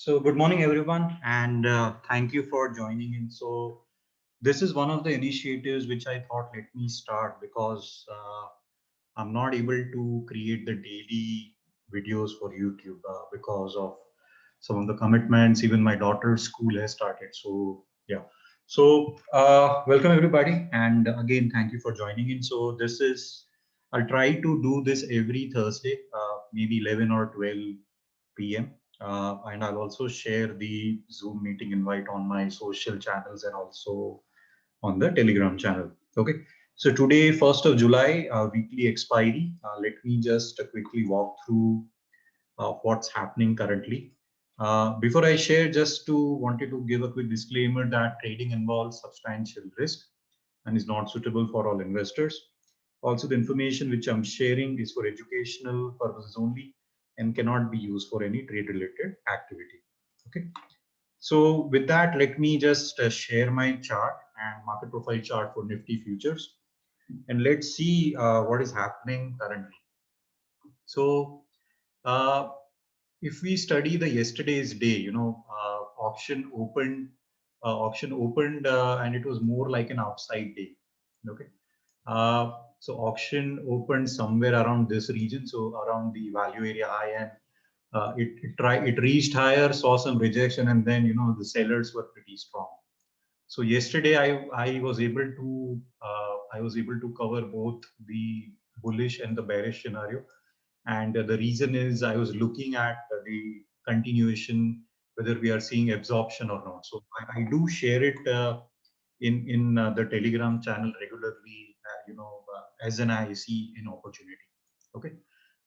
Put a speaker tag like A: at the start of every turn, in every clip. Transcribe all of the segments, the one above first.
A: So good morning, everyone, and thank you for joining in. So this is one of the initiatives which I thought let me start because I'm not able to create the daily videos for YouTube because of some of the commitments. Even my daughter's school has started. So yeah. So welcome everybody, and again thank you for joining in. So this is I'll try to do this every Thursday, maybe 11 or 12 p.m. And I'll also share the Zoom meeting invite on my social channels and also on the Telegram channel. Okay. So today, 1st of July, weekly expiry. Let me just quickly walk through what's happening currently. Before I share, just to wanted to give a quick disclaimer that trading involves substantial risk and is not suitable for all investors. Also, the information which I'm sharing is for educational purposes only and cannot be used for any trade related activity. Okay. So with that, let me just share my chart and market profile chart for Nifty futures, and let's see what is happening currently. So uh, if we study the yesterday's day, auction opened, and it was more like an upside day. Okay. So auction opened somewhere around this region, so around the value area high, and it reached higher, saw some rejection, and then the sellers were pretty strong. So yesterday I was able to cover both the bullish and the bearish scenario, and the reason is I was looking at the continuation, whether we are seeing absorption or not. So I do share it in the Telegram channel regularly, as an I see in opportunity. Okay.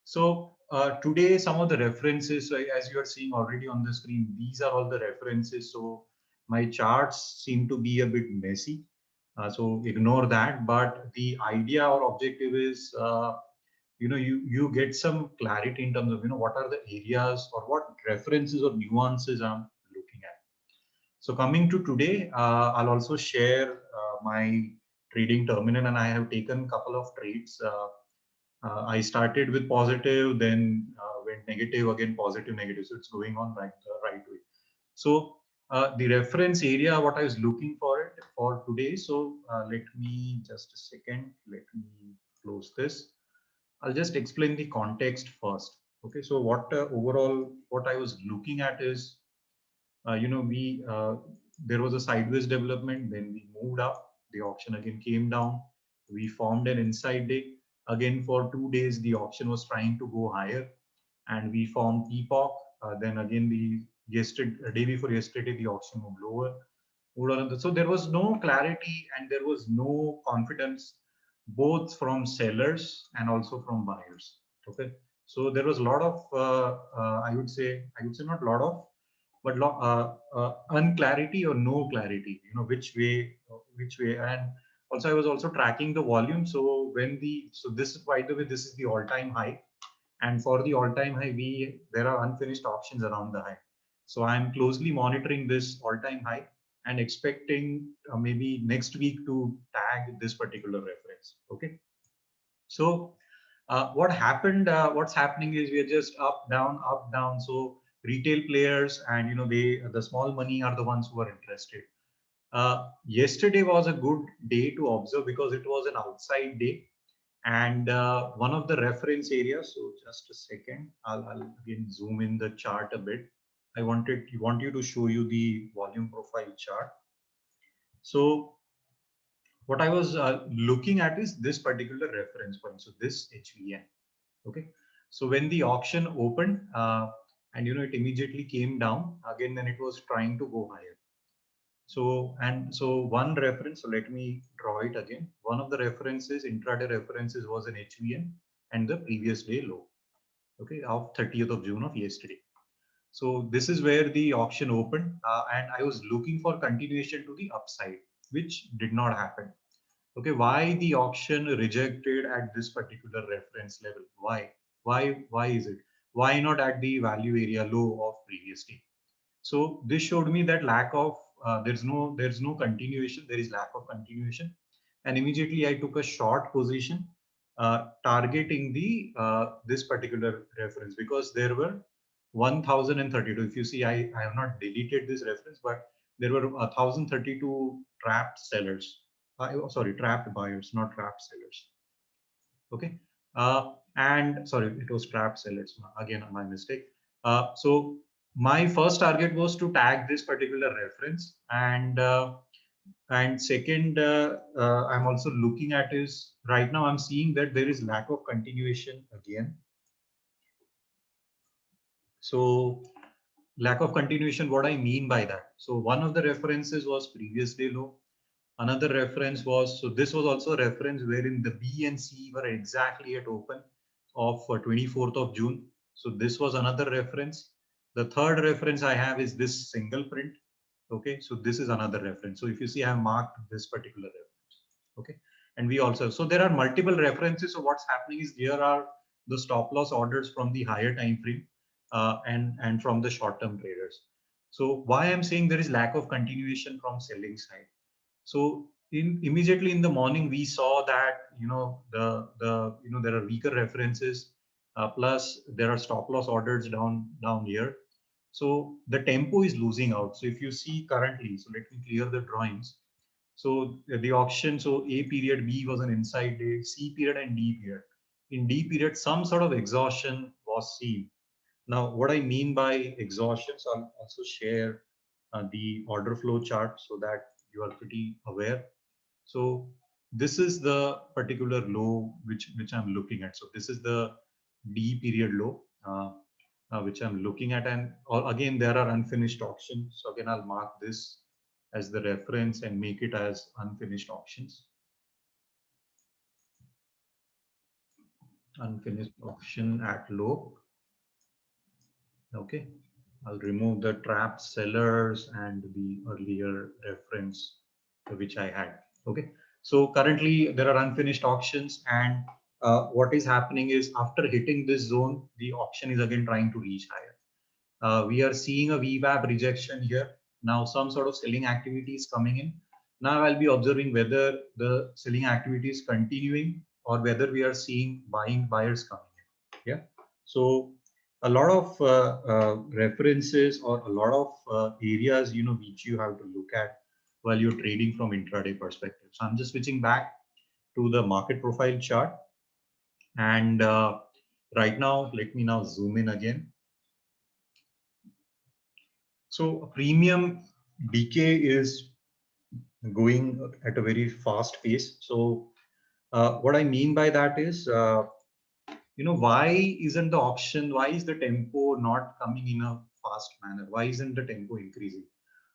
A: So today, some of the references, so as you are seeing already on the screen, these are all the references. So my charts seem to be a bit messy. So ignore that. But the idea or objective is, you get some clarity in terms of, what are the areas or what references or nuances I'm looking at. So coming to today, I'll also share my trading terminal, and I have taken a couple of trades. I started with positive, then went negative, again positive, negative. So it's going on right way. So the reference area, what I was looking for it for today. So let me just a second. Let me close this. I'll just explain the context first. Okay. So what overall what I was looking at is, we there was a sideways development, then we moved up, the auction again came down, we formed an inside day again. For 2 days the auction was trying to go higher, and we formed epoch. Then again, the yesterday day before yesterday the auction moved lower, so there was no clarity and there was no confidence, both from sellers and also from buyers. Okay. So there was a lot of I would say not a lot of, but unclarity or no clarity, which way. And also I was also tracking the volume. So this is, by the way, this is the all-time high, and for the all-time high, there are unfinished auctions around the high. So I'm closely monitoring this all-time high and expecting maybe next week to tag this particular reference. Okay. So what's happening is we are just up, down, up, down. So retail players and the small money are the ones who are interested. Yesterday was a good day to observe because it was an outside day, and one of the reference areas. So just a second, I'll again zoom in the chart a bit. I want you to show you the volume profile chart. So what I was looking at is this particular reference point. So this HVN. Okay. So when the auction opened, and it immediately came down again, then it was trying to go higher. So one reference, so let me draw it again. One of the references, intraday references, was an HVN and the previous day low, okay, of 30th of June of yesterday. So this is where the auction opened, and I was looking for continuation to the upside, which did not happen. Okay, why the auction rejected at this particular reference level? Why is it? Why not at the value area low of previous day? So this showed me that lack of there's no continuation. There is lack of continuation, and immediately I took a short position, targeting the this particular reference, because there were 1032. If you see, I have not deleted this reference, but there were 1032 trapped sellers. Sorry, trapped buyers, not trapped sellers. Okay. And sorry, it was trapped sellers. Again, my mistake. So my first target was to tag this particular reference, and second, I'm also looking at is right now I'm seeing that there is lack of continuation again. So lack of continuation, what I mean by that. So one of the references was previous day low. Another reference was, so this was also a reference wherein the B and C were exactly at open of 24th of June. So this was another reference. The third reference I have is this single print. Okay, so this is another reference. So if you see, I have marked this particular reference. Okay, and we also, so there are multiple references. So what's happening is here are the stop loss orders from the higher time frame and from the short term traders. So why I'm saying there is lack of continuation from selling side. So immediately in the morning we saw that there are weaker references, plus there are stop loss orders down here. So the tempo is losing out. So if you see currently, so let me clear the drawings. So the auction, so A period, B was an inside day, C period and D period. In D period, some sort of exhaustion was seen. Now, what I mean by exhaustion, so I'll also share the order flow chart so that you are pretty aware. So this is the particular low which I'm looking at. So this is the D period low, which I'm looking at. And again, there are unfinished auctions. So again, I'll mark this as the reference and make it as unfinished auctions. Unfinished auction at low. Okay. I'll remove the trap sellers and the earlier reference which I had. Okay. So currently there are unfinished auctions, and what is happening is after hitting this zone, the auction is again trying to reach higher. We are seeing a VWAP rejection here. Now some sort of selling activity is coming in. Now I'll be observing whether the selling activity is continuing or whether we are seeing buyers coming in. Yeah. So a lot of references or a lot of areas, which you have to look at while you're trading from intraday perspective. So I'm just switching back to the market profile chart. And right now, let me now zoom in again. So premium decay is going at a very fast pace. So what I mean by that is, why isn't the auction, why is the tempo not coming in a fast manner? Why isn't the tempo increasing?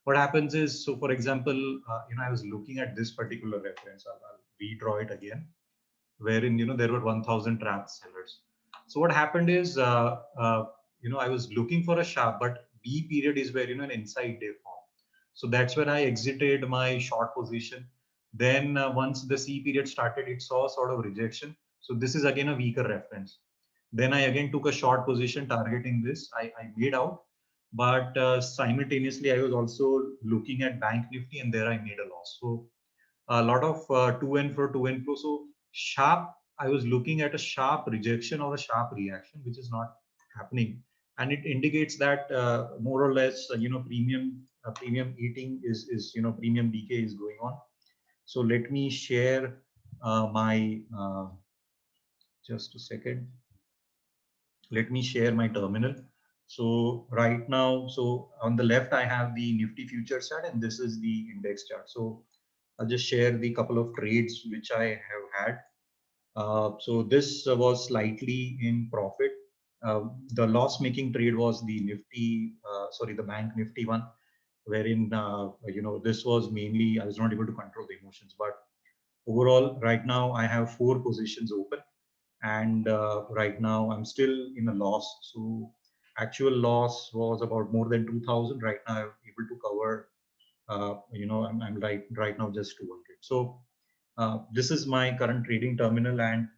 A: What happens is, so for example, I was looking at this particular reference. I'll redraw it again, wherein, there were 1000 trap sellers. So what happened is, I was looking for a sharp, but B period is where, an inside day form. So that's when I exited my short position. Then once the C period started, it saw sort of rejection. So this is again a weaker reference. Then I again took a short position targeting this. I made out, but simultaneously I was also looking at Bank Nifty, and there I made a loss. So a lot of to and fro. So sharp, I was looking at a sharp rejection or a sharp reaction, which is not happening. And it indicates that more or less, premium eating is, premium decay is going on. So let me share my, just a second. Let me share my terminal. So right now, so on the left, I have the Nifty future chart, and this is the index chart. So I'll just share the couple of trades which I have had. So this was slightly in profit. The loss-making trade was the Nifty, the Bank Nifty one, wherein this was mainly I was not able to control the emotions. But overall, right now I have 4 positions open, and right now I'm still in a loss. So actual loss was about more than 2000. Right now I'm able to cover. I'm right now just 200. So this is my current trading terminal, and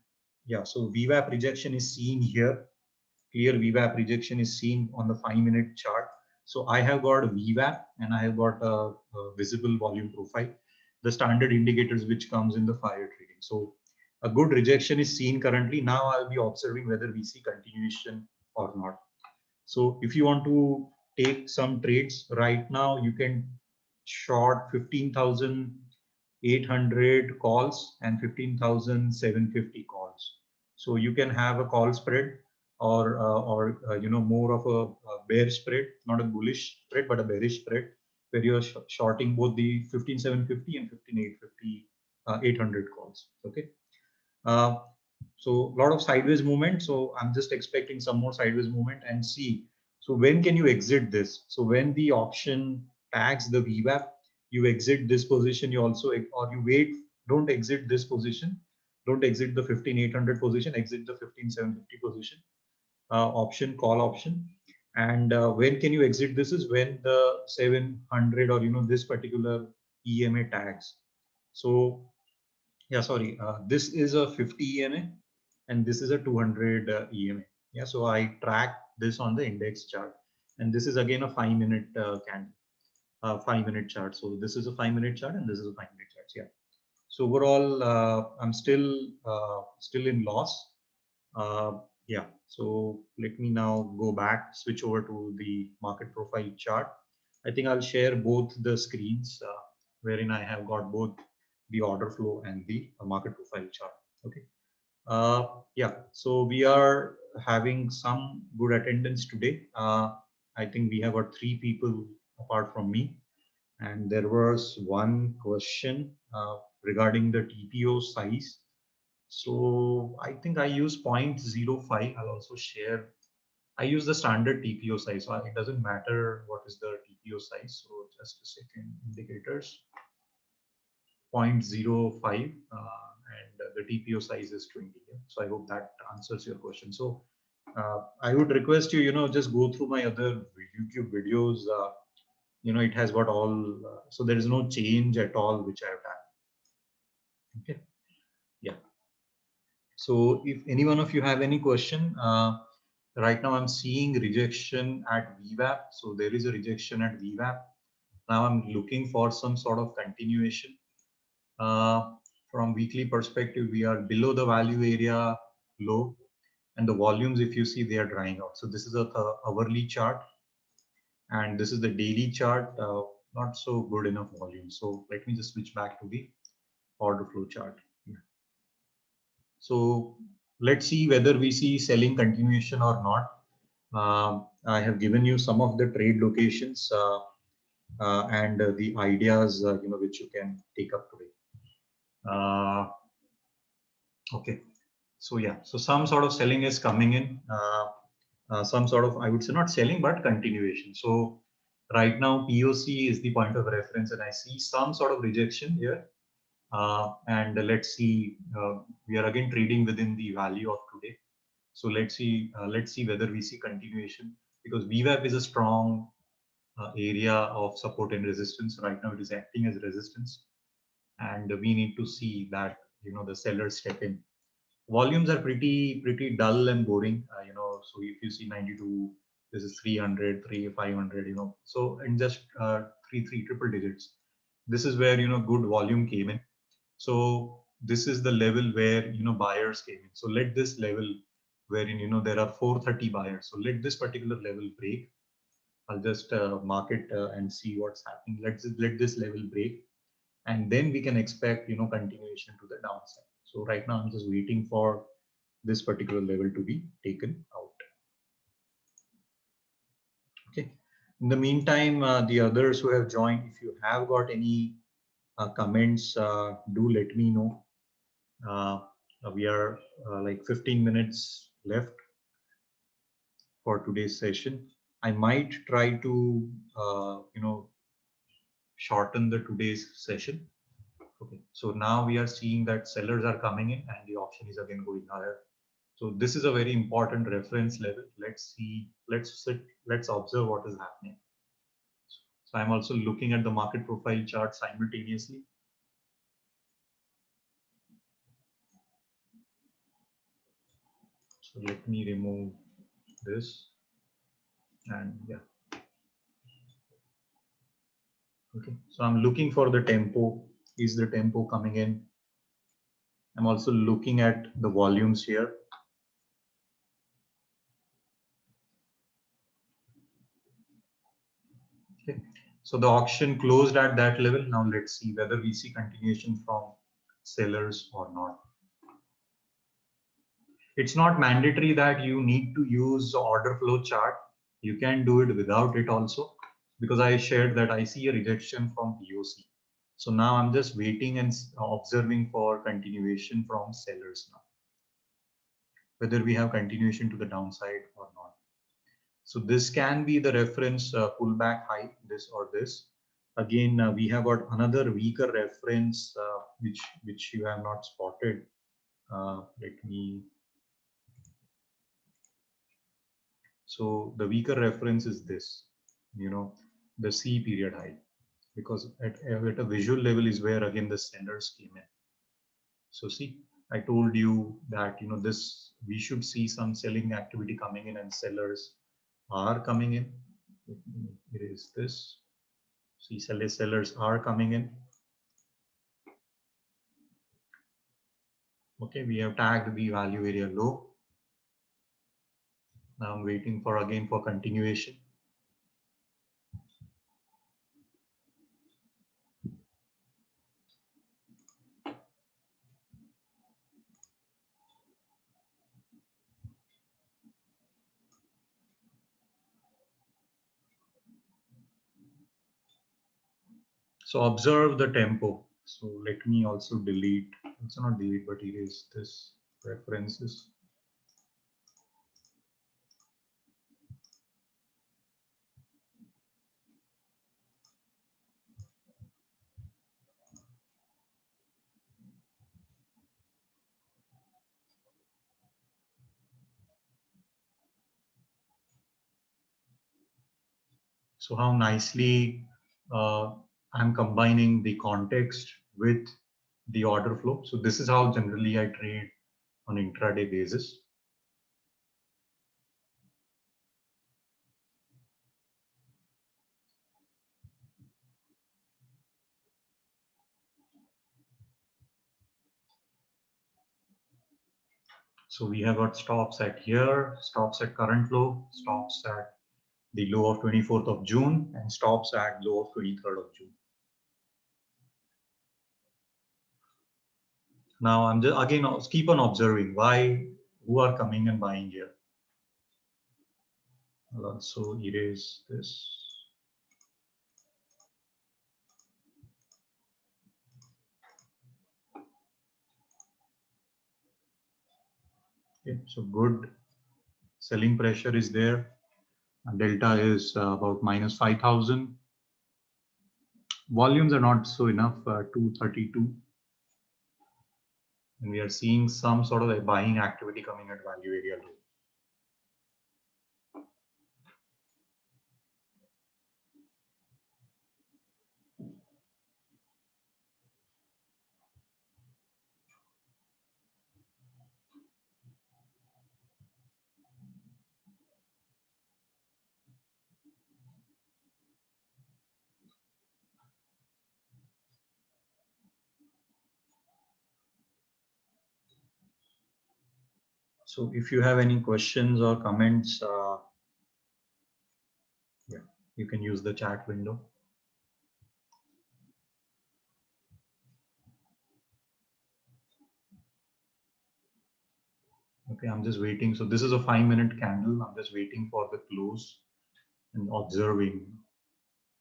A: yeah, so VWAP rejection is seen here. Clear VWAP rejection is seen on the 5-minute chart. So I have got a VWAP and I have got a visible volume profile, the standard indicators which comes in the fire trading. So a good rejection is seen currently. Now I'll be observing whether we see continuation or not. So if you want to take some trades right now, you can short 15,800 calls and 15,750 calls. So you can have a call spread or more of a bear spread, not a bullish spread, but a bearish spread where you're shorting both the 15,750 and 15,850 800 calls. Okay. Uh, so a lot of sideways movement. So I'm just expecting some more sideways movement and see. So when can you exit this? So when the option tags the VWAP, you exit this position. You also, or you wait, don't exit this position. Don't exit the 15,800 position, exit the 15,750 position, option, call option. And when can you exit this is when the 700 or, this particular EMA tags. So yeah, sorry, this is a 50 EMA and this is a 200 EMA. Yeah, so I track this on the index chart, and this is again a 5-minute candle, 5-minute chart. So this is a 5-minute chart and this is a 5-minute chart. Yeah. So overall, I'm still in loss. Yeah. So let me now go back, switch over to the market profile chart. I think I'll share both the screens, wherein I have got both the order flow and the market profile chart. Okay. Yeah, so we are having some good attendance today. I think we have got 3 people apart from me, and there was one question regarding the TPO size. So I think I use 0.05. I'll also share. I use the standard TPO size, so it doesn't matter what is the TPO size. So just a second, indicators 0.05 and the TPO size is 20. So I hope that answers your question. So I would request you, just go through my other YouTube videos. It has got all, so there is no change at all which I have done. Okay. Yeah. So if any one of you have any question, right now I'm seeing rejection at VWAP. So there is a rejection at VWAP. Now I'm looking for some sort of continuation. From weekly perspective, we are below the value area low, and the volumes, if you see, they are drying out. So this is a hourly chart, and this is the daily chart. Not so good enough volume. So let me just switch back to the order flow chart. Yeah. So let's see whether we see selling continuation or not. I have given you some of the trade locations and the ideas which you can take up today. Okay, so yeah, so some sort of selling is coming in, some sort of, I would say not selling, but continuation. So right now POC is the point of reference, and I see some sort of rejection here. And let's see, we are again trading within the value of today. So let's see whether we see continuation, because VWAP is a strong area of support and resistance. Right now it is acting as resistance, and we need to see that the sellers step in. Volumes are pretty dull and boring. So if you see 92, this is 300, 500. So in just three triple digits, this is where good volume came in. So this is the level where buyers came in. So let this level wherein there are 430 buyers. So let this particular level break. I'll just mark it and see what's happening. Let this level break, and then we can expect continuation to the downside. So right now I'm just waiting for this particular level to be taken out. Okay. In the meantime, the others who have joined, if you have got any comments, do let me know. We are like 15 minutes left for today's session. I might try to shorten the today's session. Okay, so now we are seeing that sellers are coming in and the option is again going higher. So this is a very important reference level. Let's see, let's observe what is happening. So I'm also looking at the market profile chart simultaneously. So let me remove this, and yeah. Okay, so I'm looking for the tempo. Is the tempo coming in? I'm also looking at the volumes here. So the auction closed at that level. Now let's see whether we see continuation from sellers or not. It's not mandatory that you need to use order flow chart. You can do it without it also, because I shared that I see a rejection from POC. So now I'm just waiting and observing for continuation from sellers now, whether we have continuation to the downside or not. So this can be the reference pullback high, this or this. Again, we have got another weaker reference, which you have not spotted. Let me. So the weaker reference is this, the C period high, because at a visual level is where again the sellers came in. So see, I told you that this we should see some selling activity coming in, and sellers are coming in. Let me erase this. See, sellers are coming in. Okay, we have tagged the value area low. Now I'm waiting for again for continuation. So observe the tempo. So let me also delete, it's not delete, but erase this references. So how nicely I'm combining the context with the order flow. So this is how generally I trade on intraday basis. So we have got stops at here, stops at current low, stops at the low of 24th of June, and stops at low of 23rd of June. Now I'm just again keep on observing who are coming and buying here. I'll also erase this. Okay, so good selling pressure is there. Delta is about minus 5,000. Volumes are not so enough, 232. And we are seeing some sort of a buying activity coming at value area low. So if you have any questions or comments, yeah, you can use the chat window. Okay, I'm just waiting. So this is a 5-minute candle. I'm just waiting for the close and observing,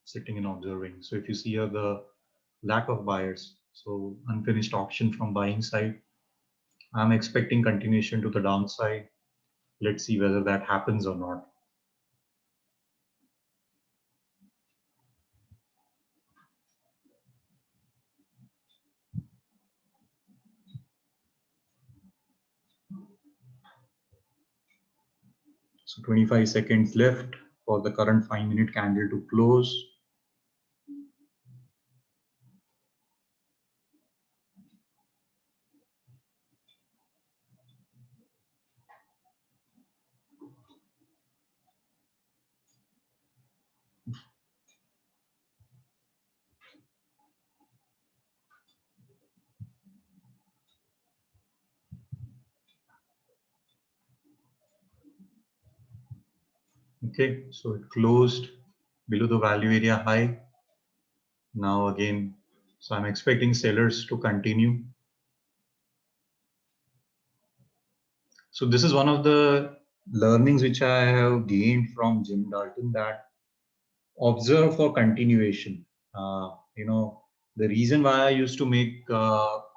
A: sitting and observing. So if you see here the lack of buyers, so unfinished auction from buying side, I'm expecting continuation to the downside. Let's see whether that happens or not. So 25 seconds left for the current 5-minute candle to close. Okay, so it closed below the value area high. Now again, so I'm expecting sellers to continue. So this is one of the learnings which I have gained from Jim Dalton, that observe for continuation. The reason why I used to make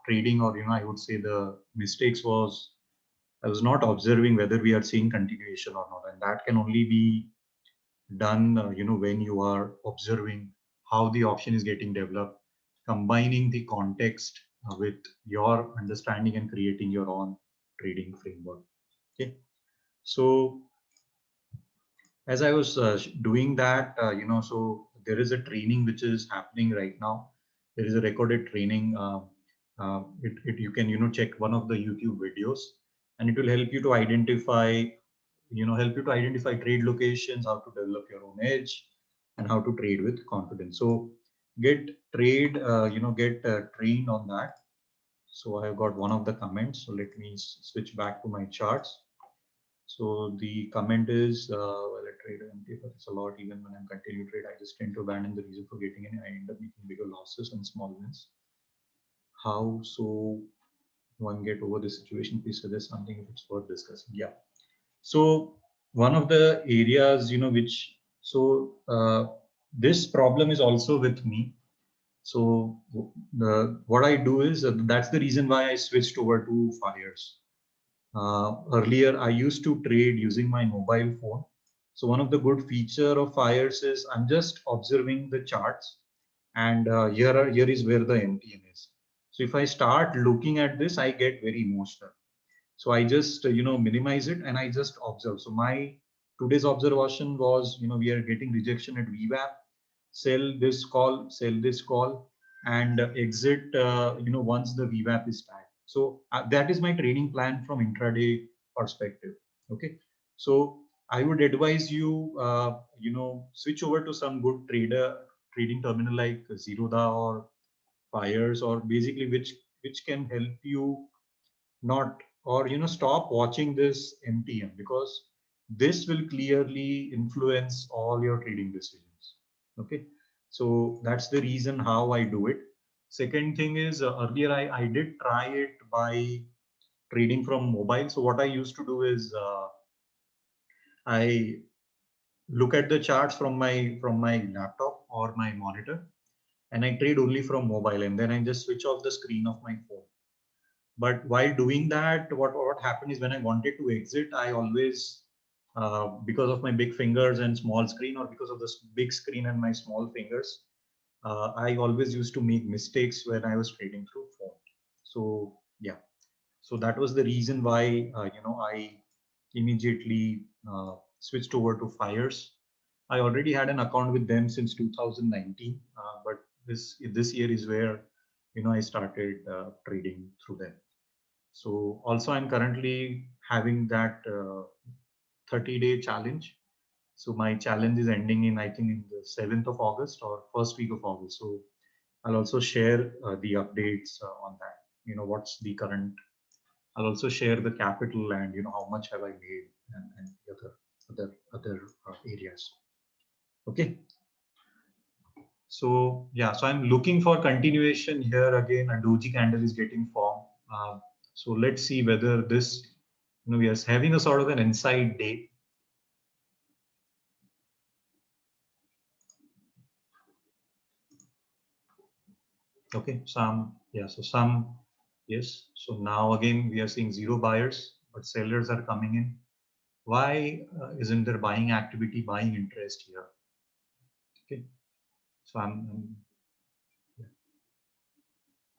A: trading, or I would say the mistakes, was I was not observing whether we are seeing continuation or not, and that can only be done, when you are observing how the option is getting developed, combining the context with your understanding and creating your own trading framework. Okay, so as I was doing that, so there is a training which is happening right now. There is a recorded training. You can, check one of the YouTube videos, and it will help you to identify, trade locations, how to develop your own edge, and how to trade with confidence. So get trained on that. So I have got one of the comments. So let me switch back to my charts. So the comment is, well, I trade empty for this a lot. Even when I'm continue trade, I just tend to abandon the reason for getting in. I end up making bigger losses and small wins. How so one get over the situation? Please suggest something if it's worth discussing. Yeah. So one of the areas, this problem is also with me. So what I do is, that's the reason why I switched over to FIRES. Earlier, I used to trade using my mobile phone. So one of the good feature of FIRES is I'm just observing the charts, and here is where the MTM is. So if I start looking at this, I get very emotional. So I just minimize it and I just observe. So my today's observation was, we are getting rejection at VWAP, sell this call, and exit once the VWAP is tagged. So that is my trading plan from intraday perspective. Okay, so I would advise you switch over to some good trading terminal like Zerodha or FIRES, or basically which can help you not, or stop watching this MTM, because this will clearly influence all your trading decisions. Okay, so that's the reason how I do it. Second thing is, earlier I did try it by trading from mobile. So what I used to do is, I look at the charts from my laptop or my monitor, and I trade only from mobile, and then I just switch off the screen of my phone. But while doing that, what happened is, when I wanted to exit, I always, because of my big fingers and small screen, or because of this big screen and my small fingers, I always used to make mistakes when I was trading through phone. So yeah, so that was the reason why I immediately switched over to FIRES. I already had an account with them since 2019, but this year is where I started trading through them. So also I'm currently having that 30-day challenge. So my challenge is ending in, I think, in the 7th of August or first week of August. So I'll also share the updates on that. What's the current. I'll also share the capital and how much have I made, and the other areas. Okay. So yeah, so I'm looking for continuation here. Again, a doji candle is getting formed. So let's see whether this, we are having a sort of an inside day. Okay, yes. So now again, we are seeing zero buyers, but sellers are coming in. Why isn't there buying activity, buying interest here? Okay, so yeah.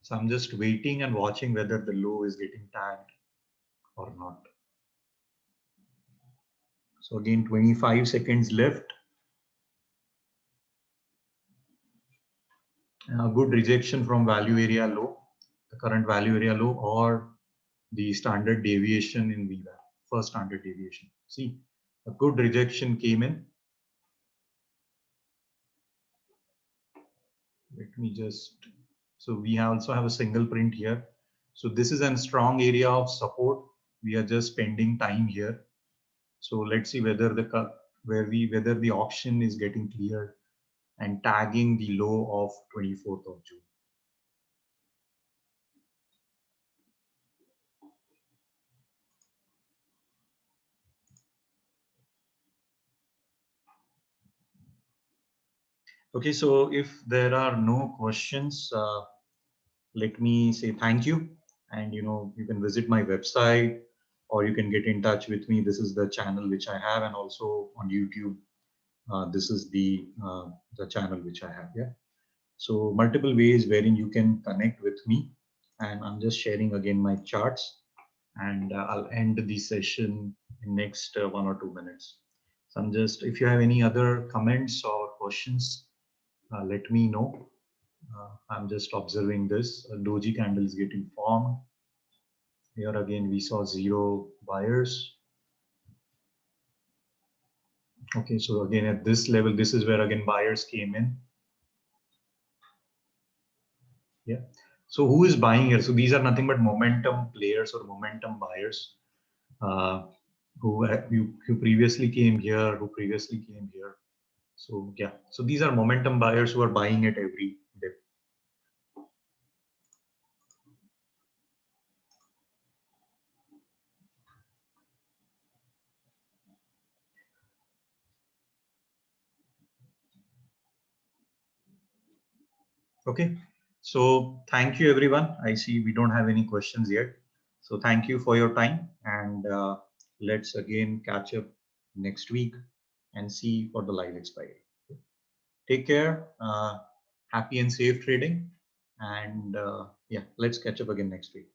A: So I'm just waiting and watching whether the low is getting tagged or not. So again, 25 seconds left. A good rejection from value area low, the current value area low, or the standard deviation in VWAP, first standard deviation. See, a good rejection came in. Let me just, so we also have a single print here. So this is a strong area of support. We are just spending time here. So let's see whether whether the option is getting cleared and tagging the low of 24th of June. Okay, so if there are no questions, let me say thank you. And you can visit my website or you can get in touch with me. This is the channel which I have, and also on YouTube. This is the channel which I have. Yeah. So multiple ways wherein you can connect with me, and I'm just sharing again my charts, and I'll end the session in next 1 or 2 minutes. So I'm just, if you have any other comments or questions, let me know. I'm just observing this. A doji candle is getting formed. Here again, we saw 0 buyers. Okay, so again at this level, this is where again buyers came in. Yeah. So who is buying here? So these are nothing but momentum players or momentum buyers who previously came here, who previously came here. So yeah. So these are momentum buyers who are buying at every dip. Okay. So thank you, everyone. I see we don't have any questions yet. So thank you for your time, and let's again catch up next week and see for the live expiry. Take care. Happy and safe trading. And yeah, let's catch up again next week.